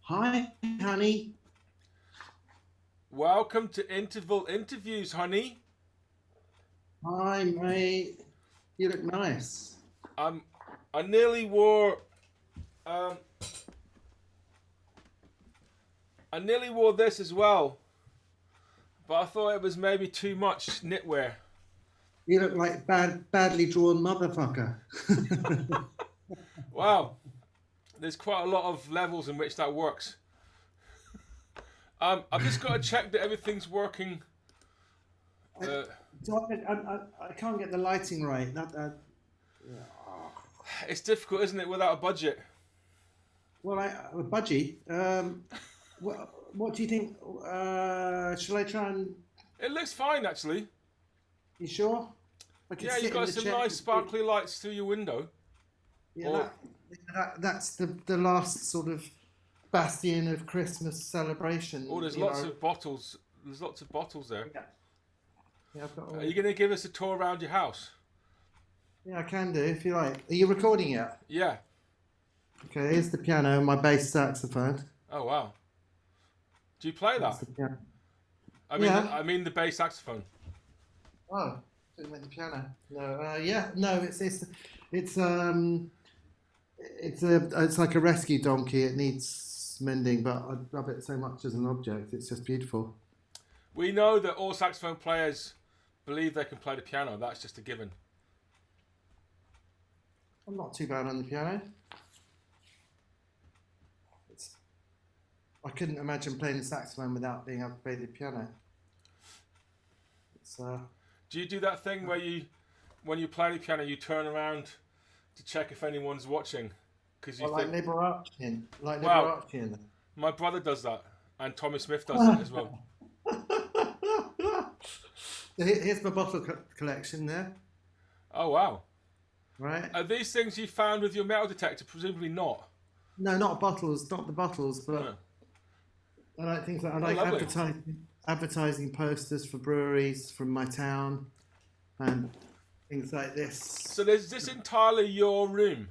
Hi, honey. Welcome to Interval Interviews, honey. Hi, mate. You look nice. I nearly wore um, this as well, but I thought it was maybe too much knitwear. You look like badly drawn motherfucker. Wow, there's quite a lot of levels in which that works. I've just got to check that everything's working. I can't get the lighting right. It's difficult, isn't it, without a budget? Well, a budgie. What do you think? Shall I try and? It looks fine, actually. You sure? I can Yeah, sit you've in got the some chair. nice sparkly lights through your window. Yeah, that's the last sort of bastion of Christmas celebration. Oh, there's lots of bottles. There's lots of bottles there. Yeah, I've got all. Are you going to give us a tour around your house? Yeah, I can do if you like. Are you recording yet? Yeah. Okay, here's the piano, my bass saxophone. Oh wow. Do you play that? I mean the bass saxophone. Oh, didn't mean the piano. No, no, it's like a rescue donkey. It needs mending, but I love it so much as an object. It's just beautiful. We know that all saxophone players believe they can play the piano. That's just a given. I'm not too bad on the piano. I couldn't imagine playing the saxophone without being able to play the piano. Do you do that thing where when you play the piano, you turn around to check if anyone's watching? Because you like Liberace, wow, my brother does that, and Tommy Smith does that as well. Here's my bottle collection there. Oh wow! Right. Are these things you found with your metal detector? Presumably not. No, not bottles, not the bottles, but No. I like things like advertising posters for breweries from my town and things like this. So is this entirely your room?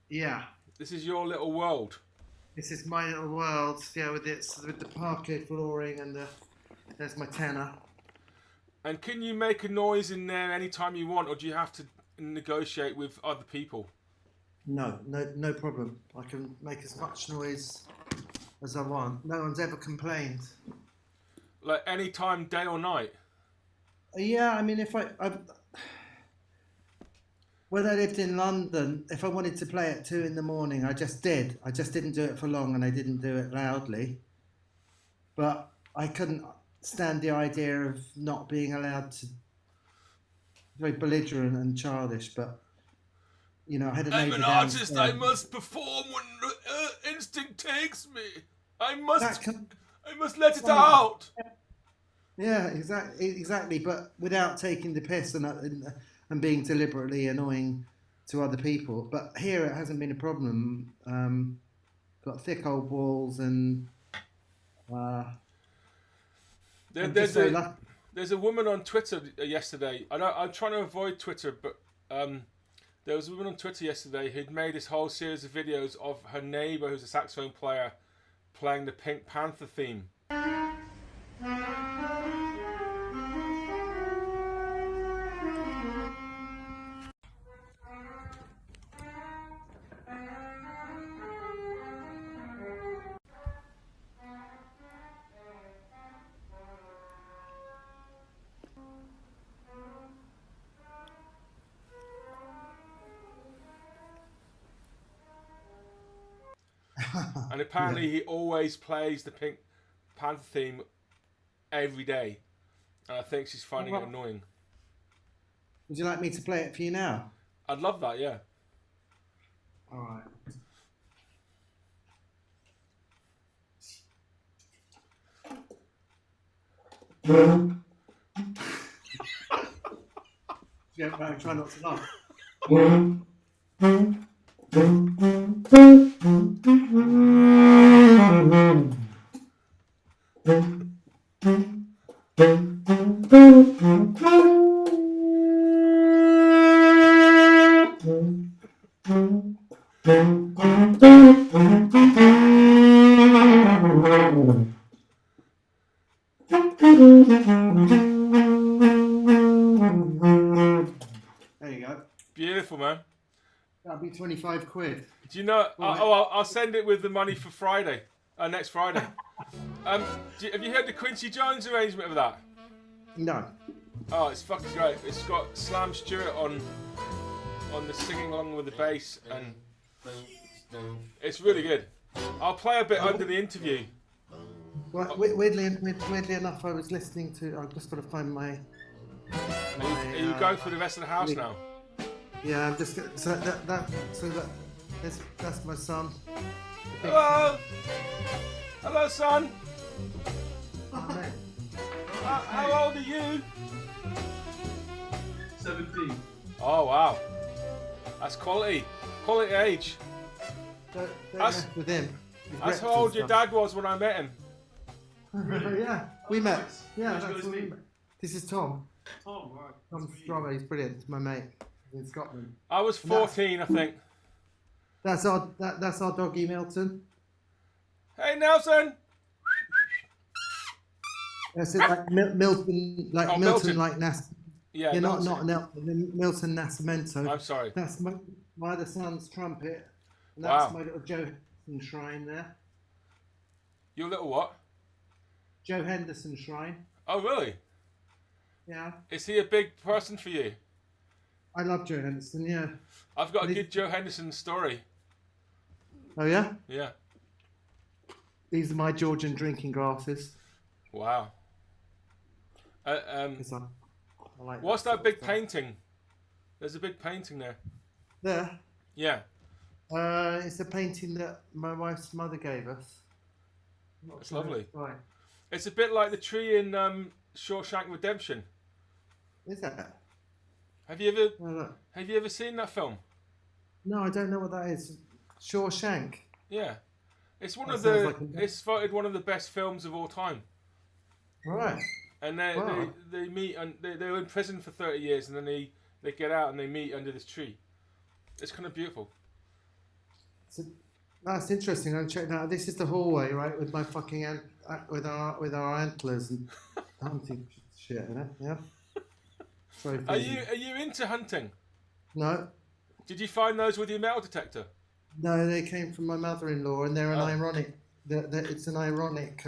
Yeah. This is your little world. This is my little world. Yeah, with the parquet flooring and there's my tenor. And can you make a noise in there anytime you want, or do you have to negotiate with other people? No problem. I can make as much noise as I want. No one's ever complained. Like any time, day or night? Yeah, I mean, when I lived in London, if I wanted to play at 2 a.m, I just did. I just didn't do it for long, and I didn't do it loudly. But I couldn't stand the idea of not being allowed to. Very belligerent and childish, but I had a neighbour. I'm an artist. I must perform when instinct takes me. I must let it out. Yeah, exactly. But without taking the piss and being deliberately annoying to other people. But here it hasn't been a problem. Got thick old walls and. There's a woman on Twitter yesterday. I'm trying to avoid Twitter, but there was a woman on Twitter yesterday who'd made this whole series of videos of her neighbour, who's a saxophone player, playing the Pink Panther theme. And apparently he always plays the Pink Panther theme every day. And I think she's finding it annoying. Would you like me to play it for you now? I'd love that, yeah. Alright. Yeah, try not to laugh. grateful, man. That'll be 25 quid. Do you know? All right. I'll send it with the money for Friday. Next Friday. Have you heard the Quincy Jones arrangement of that? No. Oh, it's fucking great. It's got Slam Stewart on the singing along with the bass, and it's really good. I'll play a bit under the interview. Right, weirdly enough, I was listening to. I've just got to find my. Are you going for the rest of the house now? Yeah, I'm just. That's my son. Hello, hello, son. Oh, How old are you? 17. Oh wow, that's quality age. don't mess with him. That's how old your dad was when I met him. Yeah, we met. Yeah, Which that's goes what we me? met. This is Tom. Tom, right. Tom Stromer, he's brilliant. He's my mate. He's in Scotland. I was 14, I think. That's our doggy Milton. Hey, Nelson. That's it, like Milton, like Oh, Milton, Milton. like Nas. Yeah, You're Nelson. not Milton Nascimento. I'm sorry. That's my other son's trumpet. And Wow. that's my little Joe Henderson shrine there. Your little what? Joe Henderson shrine. Oh, really? Yeah. Is he a big person for you? I love Joe Henderson, yeah. I've got a good Joe Henderson story. Oh, yeah? Yeah. These are my Georgian drinking glasses. Wow. It's on. I like What's that sort of big stuff. painting? There's a big painting there. There. Yeah. It's a painting that my wife's mother gave us. It's lovely. Right. It's a bit like the tree in Shawshank Redemption. Is that? Have you ever Oh, look. seen that film? No, I don't know what that is. Shawshank. Yeah. It's one That of sounds the. like a- It's voted one of the best films of all time. Right. And Wow. they meet and they were in prison for 30 years, and then they get out and they meet under this tree. It's kind of beautiful. So, that's interesting. I'm checking out. This is the hallway, right, with my fucking with our antlers and hunting shit in it. Yeah. Sorry. Are you into hunting? No, Did you find those with your metal detector? no. They came from my mother-in-law, and they're an Oh. ironic. It's an ironic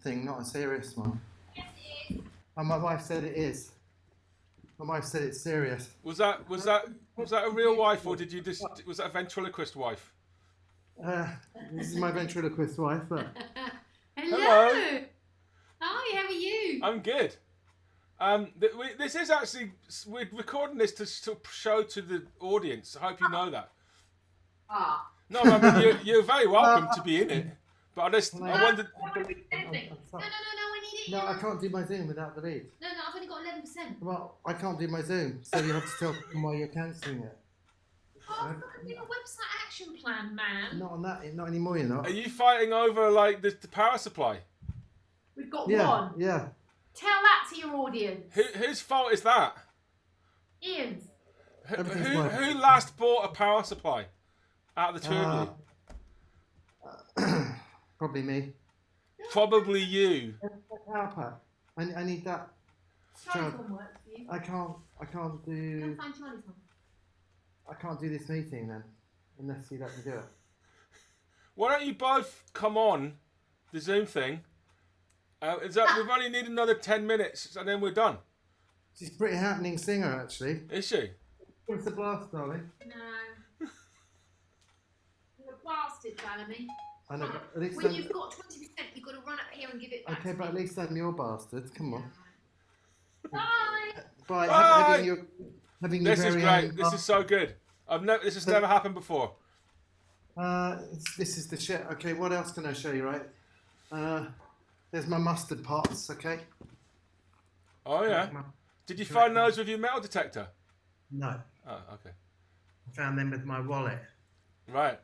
thing, not a serious one. And my wife said it is. My wife said it's serious. Was that a real wife, or did you just was that a ventriloquist wife? This is my ventriloquist wife. But Hello. Hi, how are you? I'm good. This is actually we're recording this to show to the audience. I hope you know that. Ah. No, I mean, you're very welcome to be in it. But I wondered. No, I need it. No, I can't do my Zoom without the lead. No, I've only got 11%. Well, I can't do my Zoom, so you have to tell them why you're cancelling it. Oh, I've got a website action plan, man. Not on that. Not anymore. You're not. Are you fighting over like the power supply? We've got Yeah. one. Yeah. Tell that to your audience. Whose fault is that? Ian's. Everything's mine. Who last bought a power supply out of the two of you? Probably me. Probably you. Power pack. I need that. Charlie's one works for you. I can't Go do. and find Charlie's one. I can't do this meeting then, unless you let me do it. Why don't you both come on the Zoom thing? We've only need another 10 minutes and then we're done. She's a pretty happening singer, actually. Is she? Give us a blast, darling. No. You're a bastard, Ballamy. I know, but at least When I'm, you've got 20%, you've got to run up here and give it back okay, to but at me. least I'm your bastard. Come on. Bye. Bye. Bye. Having your This is very great. own This is so good. This has never happened before. This is the shit. Okay, what else can I show you, right? There's my mustard pots, okay? Oh yeah. Did you find those with your metal detector? No. Oh, okay. I found them with my wallet. Right.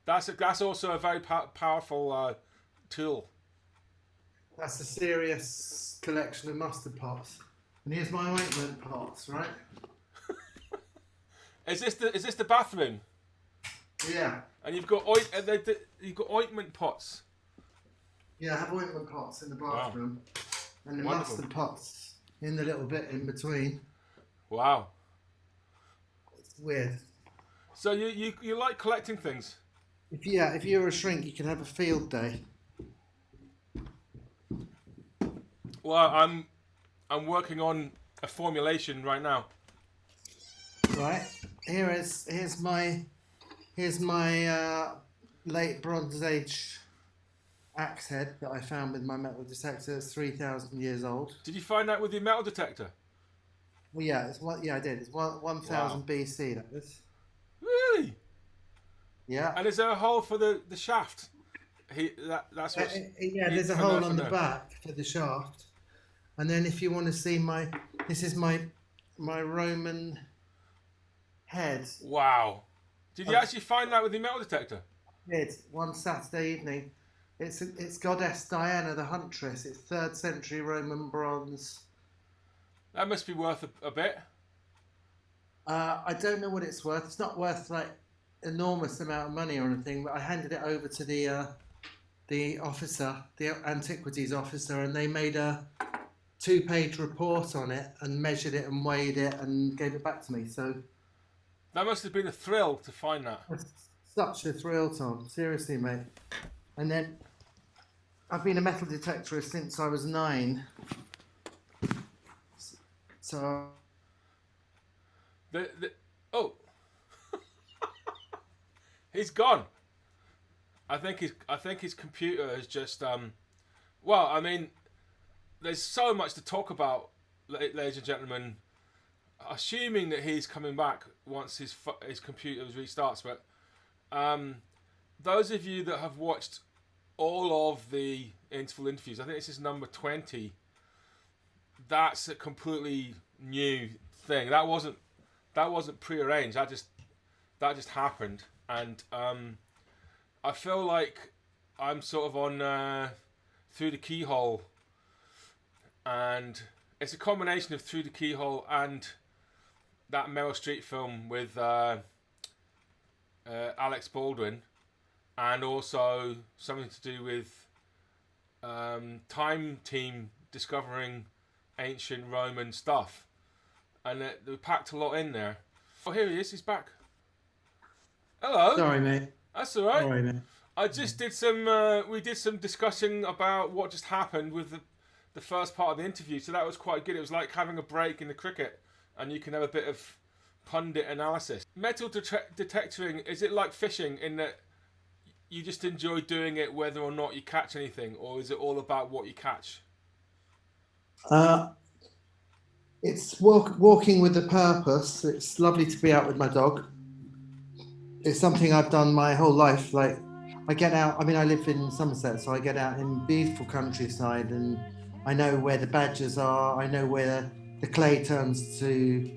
That's also a very powerful tool. That's a serious collection of mustard pots. And here's my ointment pots, right? Is this the bathroom? Yeah. And you've got ointment pots. Yeah, I have ointment pots in the bathroom. And the Wonderful. mustard pots in the little bit in between. Wow. weird. So you like collecting things? If you're a shrink, you can have a field day. Well, I'm working on a formulation right now. Right. Here's my late Bronze Age axe head that I found with my metal detector. It's 3,000 years old. Did you find that with your metal detector? Well, yeah, I did. It's 1,000 Wow. BC. That is. Really? Yeah. And is there a hole for the shaft? That's what. There's a hole on the back for the shaft, and then if you want to see this is my Roman head. Wow. Did you actually find that with your metal detector? Did one Saturday evening. It's Goddess Diana the Huntress. It's 3rd century Roman bronze. That must be worth a bit. I don't know what it's worth. It's not worth like enormous amount of money or anything. But I handed it over to the officer, the antiquities officer, and they made a 2-page report on it and measured it and weighed it and gave it back to me. So that must have been a thrill to find that. it's such a thrill, Tom. Seriously, mate. And then I've been a metal detectorist since I was 9. So oh, he's gone. I think his computer is just well, I mean, there's so much to talk about, ladies and gentlemen. Assuming that he's coming back once his computer restarts, but those of you that have watched all of the interval interviews, I think this is number 20. That's a completely new thing. That wasn't prearranged. That just happened, and I feel like I'm sort of on Through the Keyhole, and it's a combination of Through the Keyhole and that Meryl Streep film with Alex Baldwin, and also something to do with Time Team discovering ancient Roman stuff, and they packed a lot in there. Oh, here he is. He's back. Hello. sorry, mate. That's all right. Sorry, mate. I just did some. We did some discussing about what just happened with the first part of the interview, so that was quite good. It was like having a break in the cricket, and you can have a bit of pundit analysis. Metal detectoring, is it like fishing in that you just enjoy doing it whether or not you catch anything, or is it all about what you catch? It's walking with a purpose. It's lovely to be out with my dog. It's something I've done my whole life. Like, I get out. I mean, I live in Somerset, so I get out in beautiful countryside, and I know where the badgers are. I know where the clay turns to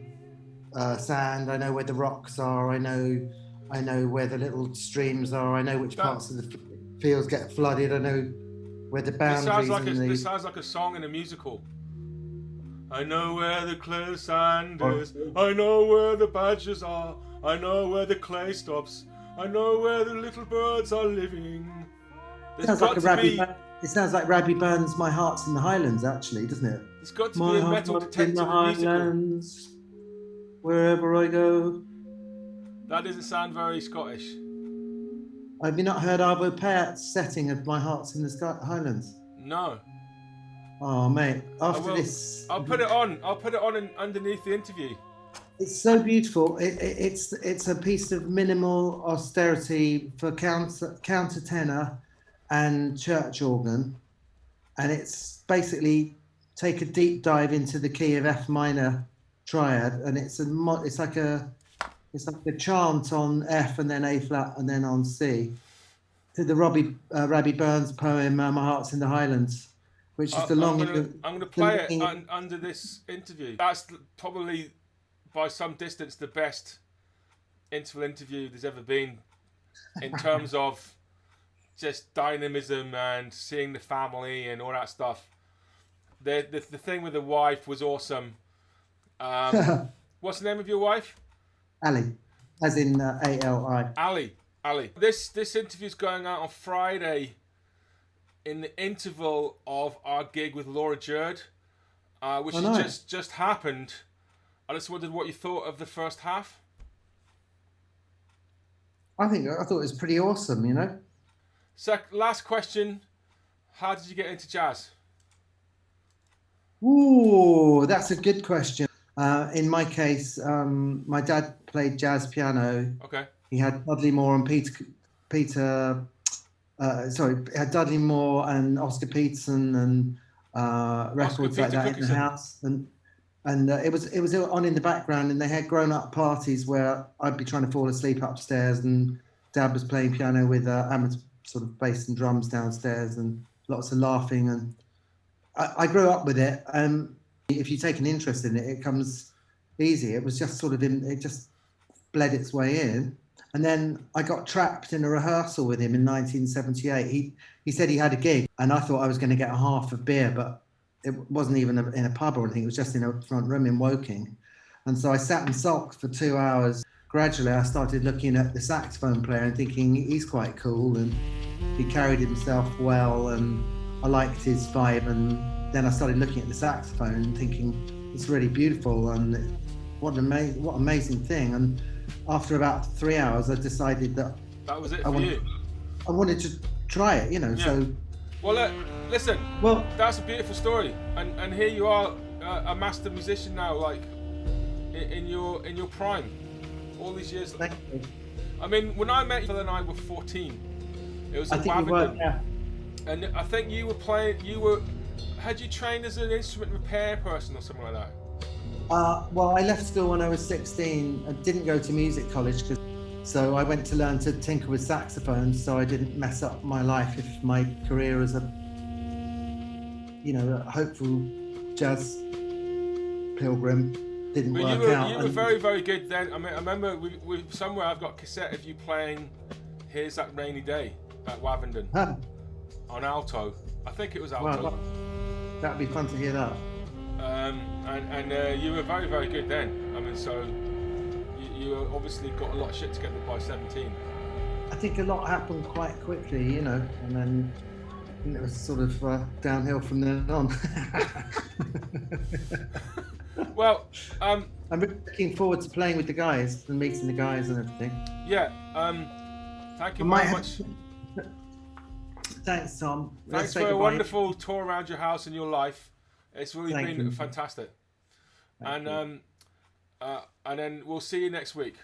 sand. I know where the rocks are. I know where the little streams are. I know which parts of the fields get flooded. I know where the boundaries. This sounds like a song in a musical. I know where the clay sand is. I know where the badgers are. I know where the clay stops. I know where the little birds are living. It sounds like Rabbie Burns' "My Heart's in the Highlands," actually, doesn't it? It's got to be a metal detector musical. Wherever I go. That doesn't sound very Scottish. Have you not heard Arvo Päre's setting of "My Heart's in the Highlands"? No. Oh, mate! After this, I'll put it on. I'll put it on underneath the interview. It's so beautiful. It's a piece of minimal austerity for countertenor and church organ, and it's basically take a deep dive into the key of F minor triad, and it's like a chant on F and then A flat and then on C to the Rabbie Burns poem "My Heart's in the Highlands," which is the long. I'm going to play it under this interview. That's probably by some distance the best interval interview there's ever been in terms of just dynamism and seeing the family and all that stuff. The thing with the wife was awesome. What's the name of your wife? Ali, as in A-L-I. Ali. This interview's going out on Friday in the interval of our gig with Laura Jurd, which has just happened. I just wondered what you thought of the first half. I thought it was pretty awesome, you know. So, last question: how did you get into jazz? Ooh, that's a good question. In my case, my dad played jazz piano. Okay. He had Dudley Moore and Peter. Had Dudley Moore and Oscar Peterson and records like that in the house, and it was on in the background, and they had grown-up parties where I'd be trying to fall asleep upstairs, and Dad was playing piano with amateur sort of bass and drums downstairs, and lots of laughing, and I grew up with it. If you take an interest in it, it comes easy. It was just sort of it just bled its way in. And then I got trapped in a rehearsal with him in 1978. He said he had a gig, and I thought I was going to get a half of beer, but it wasn't even in a pub or anything. It was just in a front room in Woking. And so I sat and sulked for 2 hours. Gradually, I started looking at the saxophone player and thinking he's quite cool, and he carried himself well, and I liked his vibe. And then I started looking at the saxophone and thinking it's really beautiful, and what amazing thing. And after about 3 hours, I decided that was it for you. I wanted to try it, you know. Yeah. So, well, listen. Well, that's a beautiful story, and here you are, a master musician now, like in your prime, all these years. Thank you. I mean, when I met you, Phil and I were 14. It was in Wavendon, and I think you were playing. Had you trained as an instrument repair person or something like that? Well, I left school when I was 16. I didn't go to music college, so I went to learn to tinker with saxophones, so I didn't mess up my life if my career as a hopeful jazz pilgrim didn't work out. You were very, very good then. I mean, I remember we somewhere I've got a cassette of you playing "Here's That Rainy Day" at Wavendon on alto. I think it was alto. Well, that'd be fun to hear that. And you were very, very good then. I mean, so you obviously got a lot of shit together by 17. I think a lot happened quite quickly, you know, and then it was sort of downhill from then on. Well, I'm looking forward to playing with the guys and meeting the guys and everything. Yeah. Thank you very much. Thanks, Tom. Thanks for a wonderful tour around your house and your life. It's really been fantastic. And then we'll see you next week.